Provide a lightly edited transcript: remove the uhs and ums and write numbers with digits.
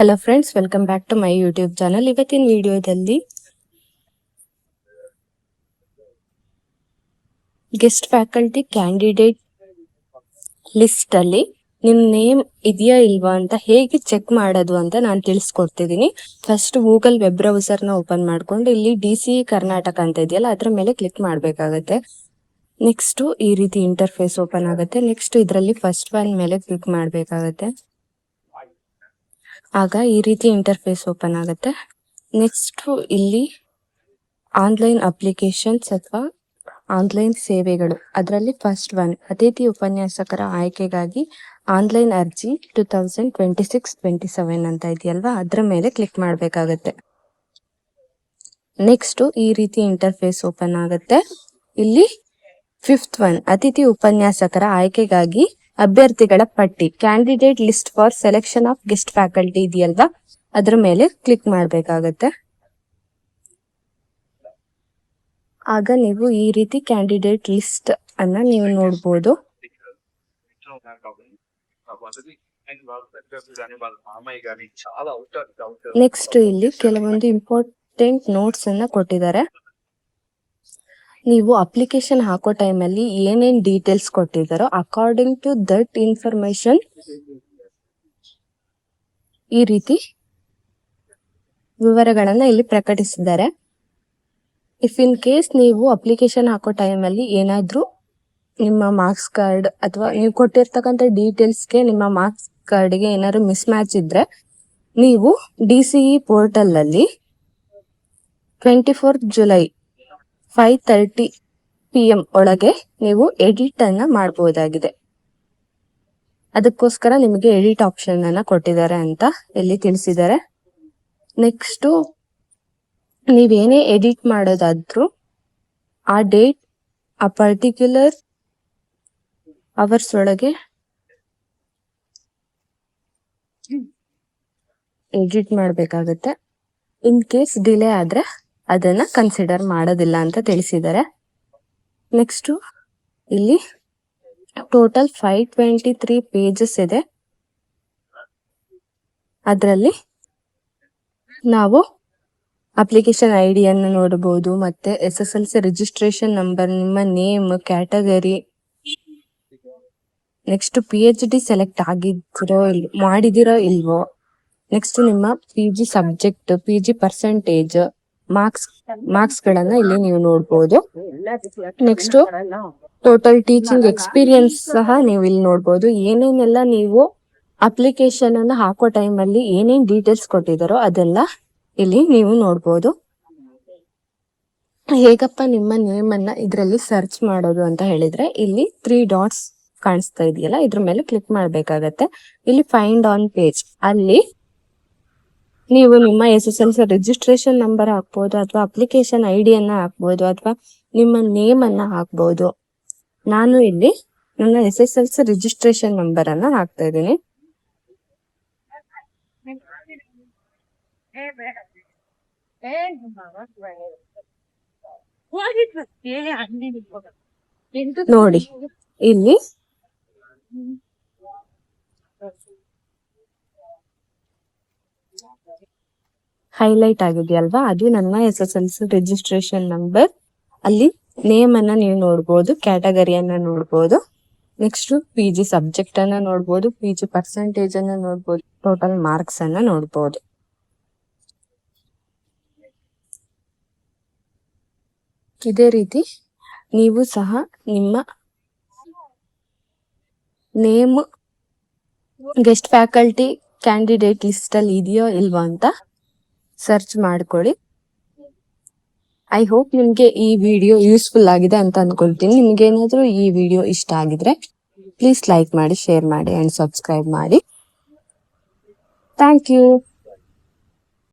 Hello friends, welcome back to my YouTube channel. ಇವತ್ತಿನ ವಿಡಿಯೋದಲ್ಲಿ guest faculty candidate list ಅಲ್ಲಿ ನಿಮ್ ನೇಮ್ ಇದೆಯಾ ಇಲ್ವಾ ಅಂತ ಹೇಗೆ ಚೆಕ್ ಮಾಡೋದು ಅಂತ ನಾನು ತಿಳಿಸ್ಕೊಡ್ತಿದ್ದೀನಿ. ಫಸ್ಟ್ ಗೂಗಲ್ ವೆಬ್ ಬ್ರೌಸರ್ ನ ಓಪನ್ ಮಾಡ್ಕೊಂಡು ಇಲ್ಲಿ DCE ಕರ್ನಾಟಕ ಅಂತ ಇದೆಯಲ್ಲ ಅದ್ರ ಮೇಲೆ ಕ್ಲಿಕ್ ಮಾಡ್ಬೇಕಾಗತ್ತೆ. ನೆಕ್ಸ್ಟ್ ಈ ರೀತಿ ಇಂಟರ್ಫೇಸ್ ಓಪನ್ ಆಗುತ್ತೆ. ನೆಕ್ಸ್ಟ್ ಇದರಲ್ಲಿ ಫಸ್ಟ್ ಒನ್ ಮೇಲೆ ಕ್ಲಿಕ್ ಮಾಡ್ಬೇಕಾಗತ್ತೆ. ಆಗ ಈ ರೀತಿ ಇಂಟರ್ಫೇಸ್ ಓಪನ್ ಆಗುತ್ತೆ. ನೆಕ್ಸ್ಟ್ ಇಲ್ಲಿ ಆನ್ಲೈನ್ ಅಪ್ಲಿಕೇಶನ್ಸ್ ಅಥವಾ ಆನ್ಲೈನ್ ಸೇವೆಗಳು, ಅದರಲ್ಲಿ ಫಸ್ಟ್ ಒನ್ ಅತಿಥಿ ಉಪನ್ಯಾಸಕರ ಆಯ್ಕೆಗಾಗಿ ಆನ್ಲೈನ್ ಅರ್ಜಿ 2026-27 ಅಂತ ಇದೆಯಲ್ವಾ, ಅದ್ರ ಮೇಲೆ ಕ್ಲಿಕ್ ಮಾಡ್ಬೇಕಾಗತ್ತೆ. ನೆಕ್ಸ್ಟ್ ಈ ರೀತಿ ಇಂಟರ್ಫೇಸ್ ಓಪನ್ ಆಗುತ್ತೆ. ಇಲ್ಲಿ ಫಿಫ್ತ್ ಒನ್ ಅತಿಥಿ ಉಪನ್ಯಾಸಕರ ಆಯ್ಕೆಗಾಗಿ ಅಭ್ಯರ್ಥಿಗಳ ಪಟ್ಟಿ, candidate list for selection of guest faculty ಇದೆಯಲ್ವಾ, ಅದ್ರ ಮೇಲೆ ಕ್ಲಿಕ್ ಮಾಡ್ಬೇಕಾಗತ್ತೆ. ಆಗ ನೀವು ಈ ರೀತಿ ಕ್ಯಾಂಡಿಡೇಟ್ ಲಿಸ್ಟ್ ಅನ್ನ ನೀವು ನೋಡಬಹುದು. ನೆಕ್ಸ್ಟ್ ಇಲ್ಲಿ ಕೆಲವೊಂದು ಇಂಪಾರ್ಟೆಂಟ್ ನೋಟ್ಸ್ ಅನ್ನ ಕೊಟ್ಟಿದ್ದಾರೆ. ನೀವು ಅಪ್ಲಿಕೇಶನ್ ಹಾಕೋ ಟೈಮಲ್ಲಿ ಏನೇನ್ ಡೀಟೇಲ್ಸ್ ಕೊಟ್ಟಿದ್ದಾರೋ ಅಕಾರ್ಡಿಂಗ್ ಟು ದಟ್ ಇನ್ಫಾರ್ಮೇಶನ್ ಈ ರೀತಿ ವಿವರಗಳನ್ನ ಇಲ್ಲಿ ಪ್ರಕಟಿಸಿದ್ದಾರೆ. ಇಫ್ ಇನ್ ಕೇಸ್ ನೀವು ಅಪ್ಲಿಕೇಶನ್ ಹಾಕೋ ಟೈಮಲ್ಲಿ ಏನಾದ್ರೂ ನಿಮ್ಮ ಮಾರ್ಕ್ಸ್ ಕಾರ್ಡ್ ಅಥವಾ ನೀವು ಕೊಟ್ಟಿರ್ತಕ್ಕಂಥ ಡೀಟೇಲ್ಸ್ಗೆ ನಿಮ್ಮ ಮಾರ್ಕ್ಸ್ ಕಾರ್ಡ್ಗೆ ಏನಾದ್ರು ಮಿಸ್ ಮ್ಯಾಚ್ ಇದ್ರೆ ನೀವು DCE ಪೋರ್ಟಲ್ ಅಲ್ಲಿ 24 ಜುಲೈ 5:30 PM ಒಳಗೆ ನೀವು ಎಡಿಟ್ ಅನ್ನ ಮಾಡಬಹುದಾಗಿದೆ. ಅದಕ್ಕೋಸ್ಕರ ನಿಮಗೆ ಎಡಿಟ್ ಆಪ್ಷನ್ ಅನ್ನ ಕೊಟ್ಟಿದ್ದಾರೆ ಅಂತ ಇಲ್ಲಿ ತಿಳಿಸಿದ್ದಾರೆ. ನೆಕ್ಸ್ಟ್ ನೀವೇನೇ ಎಡಿಟ್ ಮಾಡೋದಾದ್ರೂ ಆ ಡೇಟ್ ಆ ಪರ್ಟಿಕ್ಯುಲರ್ ಅವರ್ಸ್ ಒಳಗೆ ಎಡಿಟ್ ಮಾಡಬೇಕಾಗುತ್ತೆ. ಇನ್ ಕೇಸ್ ಡಿಲೇ ಆದ್ರೆ ಅದನ್ನ ಕನ್ಸಿಡರ್ ಮಾಡೋದಿಲ್ಲ ಅಂತ ತಿಳಿಸಿದ್ದಾರೆ. ನೆಕ್ಸ್ಟ್ ಇಲ್ಲಿ ಟೋಟಲ್ 523 ಪೇಜಸ್ ಇದೆ. ಅದರಲ್ಲಿ ನಾವು ಅಪ್ಲಿಕೇಶನ್ ID ಅನ್ನು ನೋಡಬಹುದು, ಮತ್ತೆ SSLC ರಿಜಿಸ್ಟ್ರೇಷನ್ ನಂಬರ್, ನಿಮ್ಮ name, category, next PhD select ಮಾಡಿದಿರೋ ಇಲ್ವೋ, ನೆಕ್ಸ್ಟ್ ನಿಮ್ಮ PG subject, PG percentage, marks ಗಳನ್ನ ಇಲ್ಲಿ ನೀವು ನೋಡಬಹುದು. ನೆಕ್ಸ್ಟ್ ಟೋಟಲ್ ಟೀಚಿಂಗ್ ಎಕ್ಸ್ಪೀರಿಯನ್ಸ್ ಸಹ ನೀವು ಇಲ್ಲಿ ನೋಡಬಹುದು. ಏನೇನೆಲ್ಲ ನೀವು ಅಪ್ಲಿಕೇಶನ್ ಅನ್ನ ಹಾಕೋ ಟೈಮ್ ಅಲ್ಲಿ ಏನೇನ್ ಡೀಟೇಲ್ಸ್ ಕೊಟ್ಟಿದಾರೋ ಅದೆಲ್ಲ ಇಲ್ಲಿ ನೀವು ನೋಡಬಹುದು. ಹೇಗಪ್ಪ ನಿಮ್ಮ ನೇಮ್ ಅನ್ನ ಇದರಲ್ಲಿ ಸರ್ಚ್ ಮಾಡೋದು ಅಂತ ಹೇಳಿದ್ರೆ ಇಲ್ಲಿ 3 ಡಾಟ್ಸ್ ಕಾಣಿಸ್ತಾ ಇದೆಯಲ್ಲ, ಇದ್ರ ಮೇಲೆ ಕ್ಲಿಕ್ ಮಾಡ್ಬೇಕಾಗತ್ತೆ. ಇಲ್ಲಿ ಫೈಂಡ್ ಆನ್ ಪೇಜ್ ಅಲ್ಲಿ ನೀವು ನಿಮ್ಮ SSLC ರಿಜಿಸ್ಟ್ರೇಷನ್ ನಂಬರ್ ಹಾಕ್ಬಹುದು, ಅಥವಾ ಅಪ್ಲಿಕೇಶನ್ ID ಅನ್ನ ಹಾಕ್ಬಹುದು, ಅಥವಾ ನಿಮ್ಮ ನೇಮ್ ಅನ್ನ ಹಾಕ್ಬಹುದು. ನಾನು ಇಲ್ಲಿ ನನ್ನ SSLC ರಿಜಿಸ್ಟ್ರೇಷನ್ ನಂಬರ್ ಅನ್ನ ಹಾಕ್ತಾ ಇದ್ದೀನಿ. ನೋಡಿ ಇಲ್ಲಿ ಹೈಲೈಟ್ ಆಗಿದೆಯಲ್ವಾ, ಅದು ನನ್ನ SSLC ರಿಜಿಸ್ಟ್ರೇಷನ್ ನಂಬರ್. ಅಲ್ಲಿ ನೇಮ್ ಅನ್ನ ನೀವು ನೋಡಬಹುದು, ಕ್ಯಾಟಗರಿಯನ್ನ ನೋಡಬಹುದು, ನೆಕ್ಸ್ಟ್ PG ಸಬ್ಜೆಕ್ಟ್ ಅನ್ನ ನೋಡಬಹುದು, PG ಪರ್ಸೆಂಟೇಜ್ ಅನ್ನ ನೋಡಬಹುದು, ಟೋಟಲ್ ಮಾರ್ಕ್ಸ್ ಅನ್ನ ನೋಡಬಹುದು. ಇದೇ ರೀತಿ ನೀವು ಸಹ ನಿಮ್ಮ name guest faculty candidate list ಅಲ್ಲಿ ಇದೆಯೋ ಇಲ್ವಾ ಅಂತ ಸರ್ಚ್ ಮಾಡ್ಕೊಳ್ಳಿ. ಐ ಹೋಪ್ ನಿಮ್ಗೆ ಈ ವಿಡಿಯೋ ಯೂಸ್ಫುಲ್ ಆಗಿದೆ ಅಂತ ಅನ್ಕೊಳ್ತೀನಿ. ನಿಮ್ಗೆ ಏನಾದ್ರೂ ಈ ವಿಡಿಯೋ ಇಷ್ಟ ಆಗಿದ್ರೆ ಪ್ಲೀಸ್ ಲೈಕ್ ಮಾಡಿ, ಶೇರ್ ಮಾಡಿ ಅಂಡ್ ಸಬ್ಸ್ಕ್ರೈಬ್ ಮಾಡಿ. Thank you.